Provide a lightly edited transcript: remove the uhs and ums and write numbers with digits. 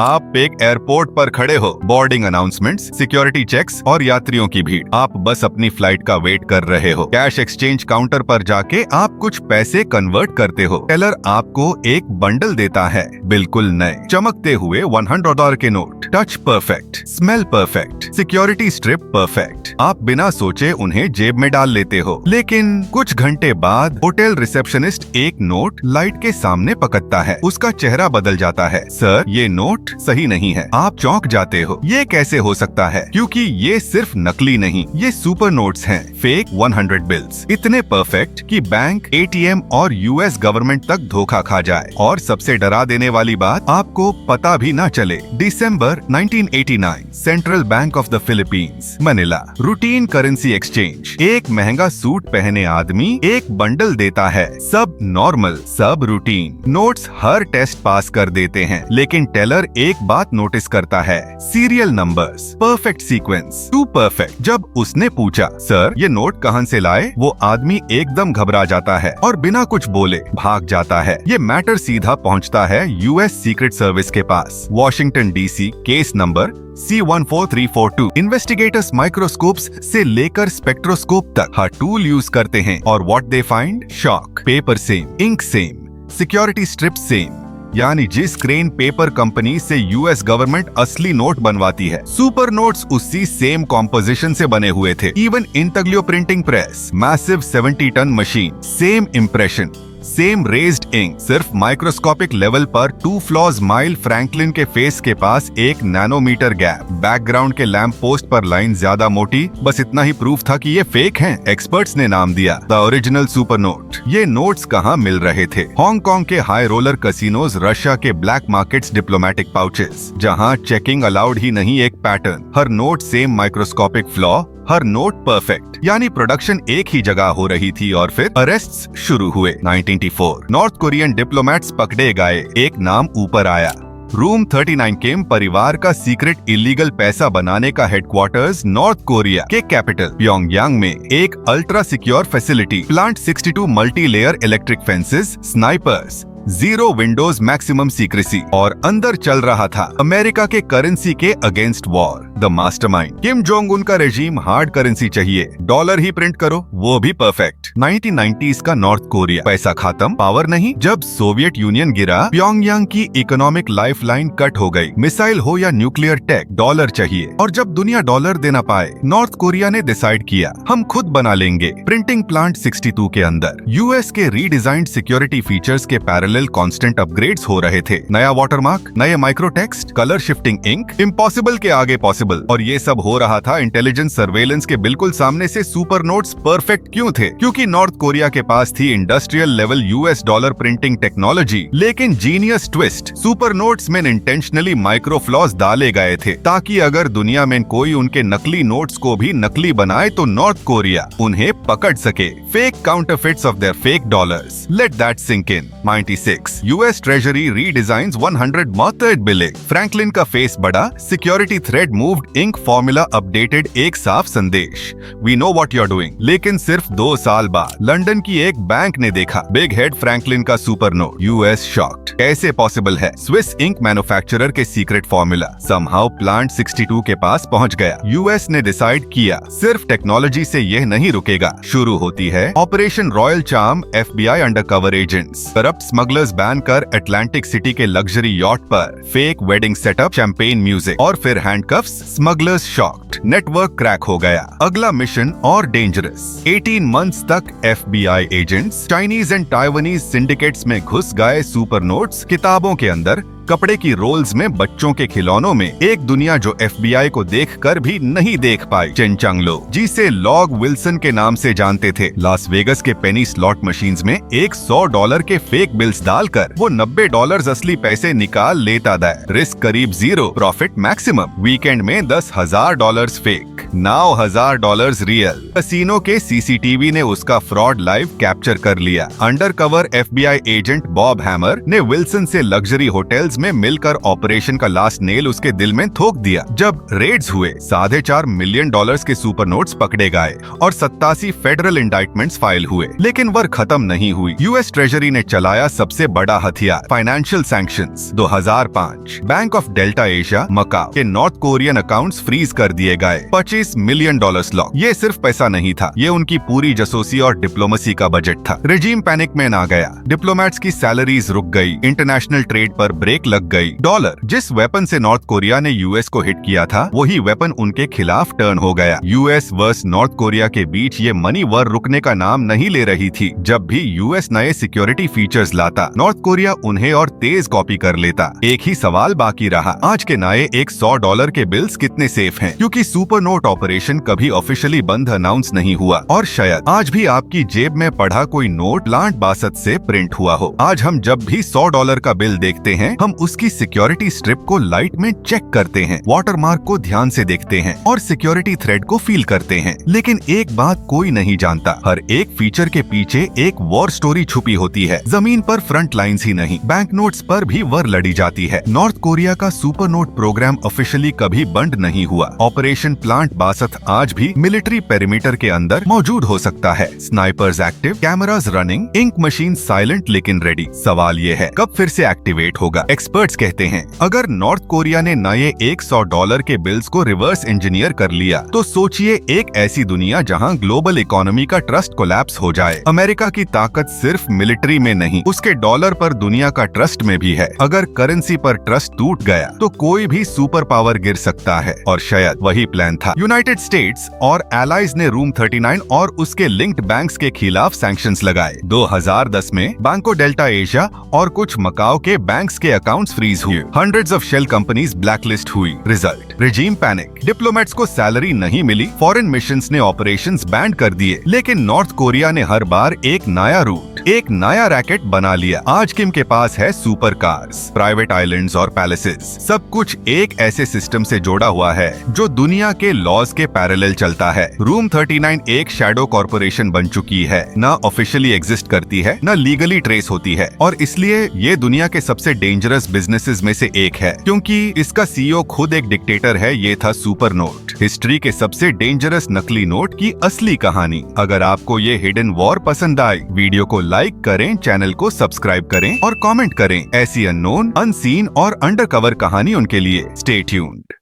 आप एक एयरपोर्ट पर खड़े हो, बोर्डिंग अनाउंसमेंट्स, सिक्योरिटी चेक्स और यात्रियों की भीड़। आप बस अपनी फ्लाइट का वेट कर रहे हो। कैश एक्सचेंज काउंटर पर जाके आप कुछ पैसे कन्वर्ट करते हो। टेलर आपको एक बंडल देता है, बिल्कुल नए चमकते हुए $100 के note. Touch perfect, smell perfect, security strip perfect. आप बिना सोचे उन्हें जेब में डाल लेते हो। लेकिन कुछ घंटे बाद होटल रिसेप्शनिस्ट एक नोट लाइट के सामने पकड़ता है। उसका चेहरा बदल जाता है। सर, ये नोट सही नहीं है। आप चौंक जाते हो। ये कैसे हो सकता है? क्योंकि ये सिर्फ नकली नहीं, ये सुपर नोट्स हैं, फेक 100 बिल्स। इतने परफेक्ट कि बैंक, एटीएम और यूएस गवर्नमेंट तक धोखा खा जाए। और सबसे डरा देने वाली बात, आपको पता भी ना चले। दिसंबर 1989, central bank of the Philippines, Manila. Routine currency exchange. एक महंगा सूट पहने आदमी एक बंडल देता है। सब नॉर्मल, सब रूटीन। नोट्स हर टेस्ट पास कर देते हैं। लेकिन टेलर एक बात नोटिस करता है, serial numbers, perfect sequence, too perfect. जब उसने पूछा, सर ये नोट कहां से लाए, वो आदमी एकदम घबरा जाता है और बिना कुछ बोले भाग जाता है। ये मैटर सीधा पहुंचता है यूएस सीक्रेट सर्विस के पास। Washington DC, case number C14342। Investigators microscopes से लेकर स्पेक्ट्रोस्कोप तक हर टूल यूज करते हैं और what they find, shock. Paper same, ink same, security strip same. यानी जिस क्रेन पेपर कंपनी से यूएस गवर्नमेंट असली नोट बनवाती है, सुपर नोट्स उसी सेम कॉम्पोजिशन से बने हुए थे। Even intaglio printing press, massive 70 ton machine, same impression, same raised ink. सिर्फ माइक्रोस्कोपिक लेवल पर 2 फ्लॉज माइल फ्रैंकलिन के फेस के पास 1 नैनोमीटर गैप। बैकग्राउंड के लैंप पोस्ट पर लाइन ज्यादा मोटी। बस इतना ही प्रूफ था कि ये फेक हैं। एक्सपर्ट्स ने नाम दिया द ओरिजिनल सुपर नोट। ये नोट्स कहाँ मिल रहे थे? हांगकांग के हाई रोलर कसिनोज, रशिया के ब्लैक मार्केट्स, डिप्लोमेटिक पाउचेस, जहाँ चेकिंग अलाउड ही नहीं, एक पैटर्न। हर नोट सेम माइक्रोस्कोपिक फ्लॉ, हर नोट परफेक्ट। यानी प्रोडक्शन एक ही जगह हो रही थी। और फिर अरेस्ट्स शुरू हुए। 1984, नॉर्थ कोरियन डिप्लोमेट्स पकड़े गए। एक नाम ऊपर आया, रूम 39 किम परिवार का सीक्रेट इलीगल पैसा बनाने का हेडक्वार्टर्स नॉर्थ कोरिया के कैपिटल प्योंगयांग में। एक ultra secure facility, plant 62 multi layer electric fences, snipers, 0 Windows, maximum secrecy. और अंदर चल रहा था अमेरिका के करेंसी के against war. The mastermind Kim Jong Un का रेजिम हार्ड करेंसी चाहिए, डॉलर ही प्रिंट करो, वो भी परफेक्ट। 1990s का नॉर्थ कोरिया, पैसा खत्म, पावर नहीं। जब सोवियत यूनियन गिरा, प्योंगयांग की इकोनॉमिक लाइफलाइन कट हो गई। मिसाइल हो या न्यूक्लियर टेक, डॉलर चाहिए। और जब दुनिया डॉलर देना पाए, नॉर्थ कोरिया ने डिसाइड किया, हम खुद बना लेंगे प्रिंटिंग प्लांट 62 के अंदर। यूएस के रीडिजाइंड सिक्योरिटी फीचर्स के पैरेलल कांस्टेंट अपग्रेड्स हो रहे थे। नया वाटरमार्क, नए micro text, colour shifting ink, impossible के आगे पॉसिबल। और ये सब हो रहा था इंटेलिजेंस सर्वेलेंस के बिल्कुल सामने से। सुपर नोट्स परफेक्ट क्यों थे? क्योंकि नॉर्थ कोरिया के पास थी industrial level US dollar printing technology. लेकिन जीनियस ट्विस्ट, सुपर नोट्स में इंटेंशनली माइक्रो फ्लॉज डाले गए थे, ताकि अगर दुनिया में कोई उनके नकली नोट्स को भी नकली बनाए तो नॉर्थ कोरिया उन्हें पकड़ सके। Fake counterfeits of their fake dollars. Let that sink in. 96, US treasury redesigns 100 मॉर्टर्ड बिलिंग। फ्रैंकलिन का फेस बढ़ा, security thread moved, ink formula updated, एक साफ संदेश, we know what you are doing. लेकिन सिर्फ 2 साल बाद लंदन की एक बैंक ने देखा बिग हेड फ्रैंकलिन का सुपर नोट। यूएस शॉक्ड, कैसे पॉसिबल है? स्विस इंक मैन्युफैक्चरर के सीक्रेट फॉर्मूला समहाउ प्लांट 62 के पास पहुंच गया। यूएस ने डिसाइड किया, सिर्फ टेक्नोलॉजी से यह नहीं रुकेगा। शुरू होती है operation royal charm. FBI undercover agents corrupt smugglers ban कर अटलांटिक सिटी के लग्जरी यॉट पर fake wedding setup, champagne music और फिर handcuffs. Smugglers shocked, network crack हो गया। अगला मिशन और डेंजरस। 18 मंथ्स तक FBI agents Chinese and Taiwanese syndicates में घुस गए। सुपर नोट्स किताबों के अंदर, कपड़े की रोल्स में, बच्चों के खिलौनों में। एक दुनिया जो एफबीआई को देखकर भी नहीं देख पाई। चेनचांगलो, जिसे लॉग विल्सन के नाम से जानते थे, लास वेगस के पेनी स्लॉट मशीन्स में एक $100 के फेक बिल्स डालकर वो $90 असली पैसे निकाल लेता था। रिस्क करीब 0, प्रॉफिट मैक्सिमम। वीकेंड में $10,000 फेक, $9,000 रियल। कसिनो के सीसीटीवी ने उसका फ्रॉड लाइव कैप्चर कर लिया। Undercover FBI agent Bob hammer ने विल्सन से लग्जरी होटल डिटेल्स में मिलकर ऑपरेशन का लास्ट नेल उसके दिल में थोक दिया। जब रेड्स हुए, $4.5 मिलियन के सुपर नोट्स पकड़े गए और 87 फेडरल इंडाइटमेंट्स फाइल हुए। लेकिन वर खत्म नहीं हुई। यूएस ट्रेजरी ने चलाया सबसे बड़ा हथियार, financial sanctions. 2005 bank of Delta Asia Macao के नॉर्थ कोरियन अकाउंट्स फ्रीज कर दिए गए। $25 मिलियन लॉक। ये सिर्फ पैसा नहीं था, ये उनकी पूरी जासूसी और डिप्लोमेसी का बजट था। रेजिम पैनिक में आ गया, डिप्लोमेट्स की सैलरीज रुक गई, इंटरनेशनल ट्रेड पर ब्रेक लग गई। डॉलर, जिस वेपन से नॉर्थ कोरिया ने यूएस को हिट किया था, वही वेपन उनके खिलाफ टर्न हो गया। यूएस वर्स नॉर्थ कोरिया के बीच ये मनी वॉर रुकने का नाम नहीं ले रही थी। जब भी यूएस नए सिक्योरिटी फीचर्स लाता, नॉर्थ कोरिया उन्हें और तेज कॉपी कर लेता। एक ही सवाल बाकी रहा, आज के नए $100 के बिल्स कितने सेफ हैं? क्योंकि सुपर नोट ऑपरेशन कभी ऑफिशियली बंद अनाउंस नहीं हुआ और शायद आज भी आपकी जेब में पड़ा कोई नोट प्लांट 62 से प्रिंट हुआ हो। आज हम जब भी $100 का बिल देखते हैं, हम उसकी सिक्योरिटी स्ट्रिप को लाइट में चेक करते हैं, वाटरमार्क को ध्यान से देखते हैं और सिक्योरिटी थ्रेड को फील करते हैं। लेकिन एक बात कोई नहीं जानता, हर एक फीचर के पीछे एक वॉर स्टोरी छुपी होती है। जमीन पर फ्रंट लाइंस ही नहीं, बैंक नोट्स पर भी वॉर लड़ी जाती है। नॉर्थ कोरिया का सुपर नोट प्रोग्राम ऑफिशियली कभी बंद नहीं हुआ। ऑपरेशन प्लांट 62 आज भी मिलिट्री पेरीमीटर के अंदर मौजूद हो सकता है। Snipers active, cameras running, ink machine silent लेकिन रेडी। सवाल ये है, कब फिर से एक्टिवेट होगा? एक्सपर्ट्स कहते हैं, अगर नॉर्थ कोरिया ने नए $100 के बिल्स को रिवर्स इंजीनियर कर लिया, तो सोचिए एक ऐसी दुनिया जहां ग्लोबल इकोनॉमी का ट्रस्ट कोलैप्स हो जाए। अमेरिका की ताकत सिर्फ मिलिट्री में नहीं, उसके डॉलर पर दुनिया का ट्रस्ट में भी है। अगर करेंसी पर ट्रस्ट टूट गया, तो कोई भी सुपर पावर गिर सकता है और शायद वही प्लान था। यूनाइटेड स्टेट्स और एलाइज ने रूम 39 और उसके लिंक्ड बैंक्स के खिलाफ सैंक्शंस लगाए। 2010 में बैंको डेल्टा एशिया और कुछ मकाओ के बैंक्स के अकाउंट्स फ्रीज हुए। Hundreds of shell companies blacklist हुई। Result, regime panic. डिप्लोमेट्स को सैलरी नहीं मिली, फॉरेन मिशंस ने ऑपरेशंस बैन कर दिए। लेकिन नॉर्थ कोरिया ने हर बार एक नया रूट, एक नया रैकेट बना लिया। आज किम के पास है सुपर कार्स, प्राइवेट आइलैंड्स और पैलेसेस। सब कुछ एक ऐसे सिस्टम से जोड़ा हुआ है जो दुनिया के लॉज के पैरेलल चलता है। रूम 39 एक शैडो कॉर्पोरेशन बन चुकी है, न ऑफिशियली एग्जिस्ट करती है, न लीगली ट्रेस होती है और इसलिए ये दुनिया के सबसे डेंजरस बिजनेसेस में से एक है। क्योंकि इसका सीईओ खुद एक डिक्टेटर है। ये था सुपर नोट, हिस्ट्री के सबसे डेंजरस नकली नोट की असली कहानी। अगर आपको ये हिडन वॉर पसंद आई, वीडियो को लाइक करें, चैनल को सब्सक्राइब करें और कमेंट करें ऐसी अननोन, अनसीन और अंडरकवर कहानियों के लिए। Stay tuned.